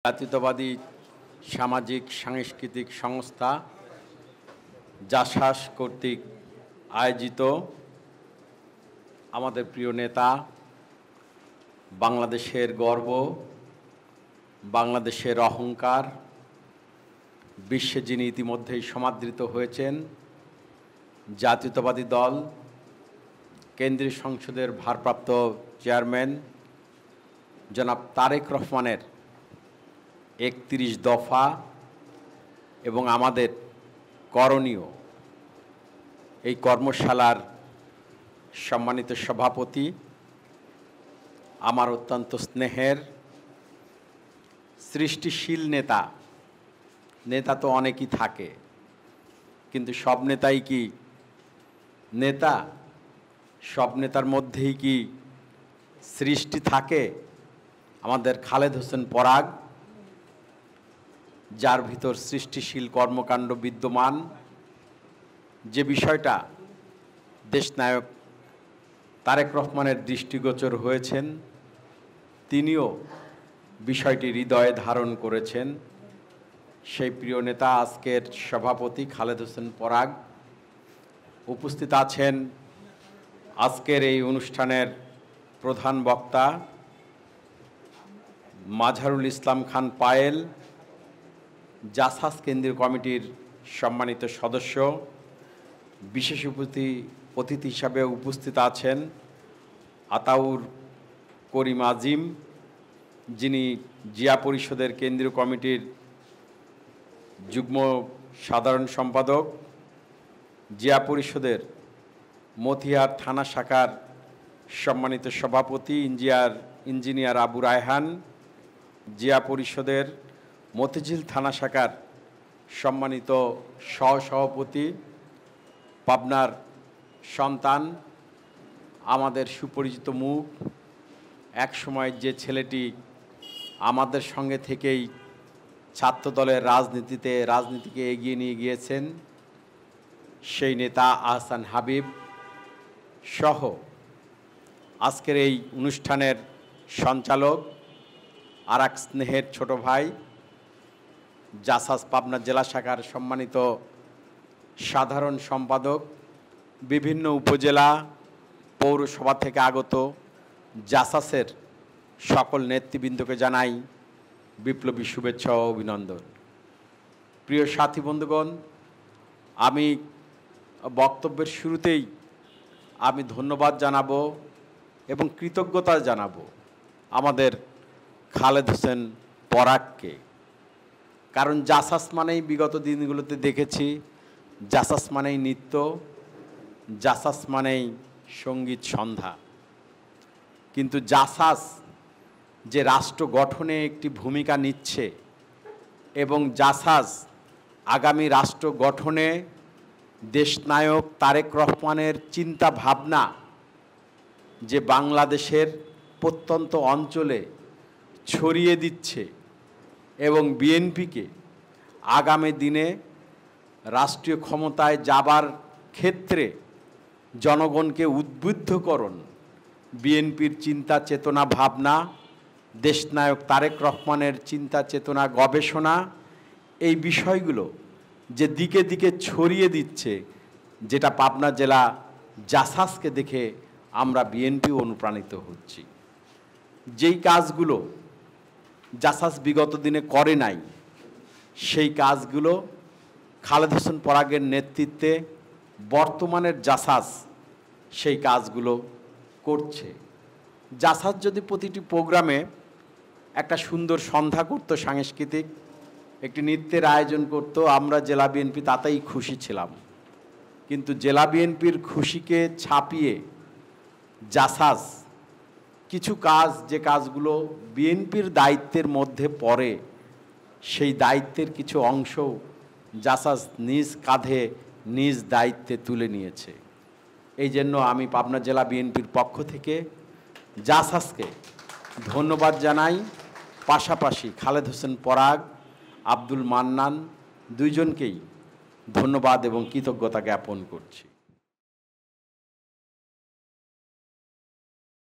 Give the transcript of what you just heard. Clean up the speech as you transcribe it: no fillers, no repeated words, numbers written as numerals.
জাতীয়তাবাদী সামাজিক সাংস্কৃতিক সংস্থা জাসাস কর্তৃক আয়োজিত আমাদের প্রিয় নেতা, বাংলাদেশের গর্ব, বাংলাদেশের অহংকার, বিশ্বে যিনি ইতিমধ্যেই সমাদৃত হয়েছেন, জাতীয়তাবাদী দল কেন্দ্রীয় সংসদের ভারপ্রাপ্ত চেয়ারম্যান জনাব তারেক রহমানের ৩১ দফা এবং আমাদের করণীয় এই কর্মশালার সম্মানিত সভাপতি, আমার অত্যন্ত স্নেহের সৃষ্টিশীল নেতা। নেতা তো অনেকই থাকে, কিন্তু সব নেতাই কি নেতা? সব নেতার মধ্যেই কি সৃষ্টি থাকে? আমাদের খালেদ হোসেন পরাগ, যার ভিতর সৃষ্টিশীল কর্মকাণ্ড বিদ্যমান, যে বিষয়টা দেশনায়ক তারেক রহমানের দৃষ্টিগোচর হয়েছেন, তিনিও বিষয়টি হৃদয়ে ধারণ করেছেন। সেই প্রিয় নেতা আজকের সভাপতি খালেদ হোসেন পরাগ উপস্থিত আছেন। আজকের এই অনুষ্ঠানের প্রধান বক্তা মাঝহারুল ইসলাম খান পায়েল, জাসাস কেন্দ্রীয় কমিটির সম্মানিত সদস্য। বিশেষ অতিথি হিসাবে উপস্থিত আছেন আতাউর করিম আজিম, যিনি জিয়া পরিষদের কেন্দ্রীয় কমিটির যুগ্ম সাধারণ সম্পাদক, জিয়া পরিষদের মতিহার থানা শাখার সম্মানিত সভাপতি ইঞ্জিনিয়ার আবু রায়হান, জিয়া পরিষদের মতিঝিল থানা শাখার সম্মানিত সহসভাপতি, পাবনার সন্তান, আমাদের সুপরিচিত মুখ, একসময় যে ছেলেটি আমাদের সঙ্গে থেকেই ছাত্রদলের রাজনীতিকে এগিয়ে নিয়ে গিয়েছেন, সেই নেতা আহসান হাবিব সহ আজকের এই অনুষ্ঠানের সঞ্চালক আর এক স্নেহের ছোট ভাই, জাসাস পাবনা জেলা শাখার সম্মানিত সাধারণ সম্পাদক, বিভিন্ন উপজেলা পৌরসভা থেকে আগত জাসাসের সকল নেতৃবৃন্দকে জানাই বিপ্লবী শুভেচ্ছা ও অভিনন্দন। প্রিয় সাথী বন্ধুগণ, আমি বক্তব্যের শুরুতেই আমি ধন্যবাদ জানাবো এবং কৃতজ্ঞতা জানাবো আমাদের খালেদ হোসেন পরাগকে। কারণ জাসাস মানেই বিগত দিনগুলোতে দেখেছি, জাসাস মানেই নৃত্য, জাসাস মানেই সঙ্গীত সন্ধ্যা। কিন্তু জাসাস যে রাষ্ট্র গঠনে একটি ভূমিকা নিচ্ছে এবং জাসাস আগামী রাষ্ট্র গঠনে দেশনায়ক তারেক রহমানের চিন্তা ভাবনা যে বাংলাদেশের প্রত্যন্ত অঞ্চলে ছড়িয়ে দিচ্ছে এবং বিএনপিকে আগামী দিনে রাষ্ট্রীয় ক্ষমতায় যাবার ক্ষেত্রে জনগণকে উদ্বুদ্ধকরণ, বিএনপির চিন্তা চেতনা ভাবনা, দেশনায়ক তারেক রহমানের চিন্তা চেতনা গবেষণা, এই বিষয়গুলো যে দিকে দিকে ছড়িয়ে দিচ্ছে, যেটা পাবনা জেলা জাসাসকে দেখে আমরা বিএনপি অনুপ্রাণিত হচ্ছি। যেই কাজগুলো জাসাস বিগত দিনে করে নাই, সেই কাজগুলো খালেদ হোসেন পরাগের নেতৃত্বে বর্তমানের জাসাস সেই কাজগুলো করছে। জাসাস যদি প্রতিটি প্রোগ্রামে একটা সুন্দর সন্ধ্যা করতো, সাংস্কৃতিক একটি নৃত্যের আয়োজন করত, আমরা জেলা বিএনপি তাতেই খুশি ছিলাম। কিন্তু জেলা বিএনপির খুশিকে ছাপিয়ে জাসাস কিছু কাজ, যে কাজগুলো বিএনপির দায়িত্বের মধ্যে পড়ে, সেই দায়িত্বের কিছু অংশ জাসাস নিজ কাঁধে নিজ দায়িত্বে তুলে নিয়েছে। এই জন্য আমি পাবনা জেলা বিএনপির পক্ষ থেকে জাসাসকে ধন্যবাদ জানাই। পাশাপাশি খালেদ হোসেন পরাগ, আব্দুল মান্নান দুইজনকেই ধন্যবাদ এবং কৃতজ্ঞতা জ্ঞাপন করছি।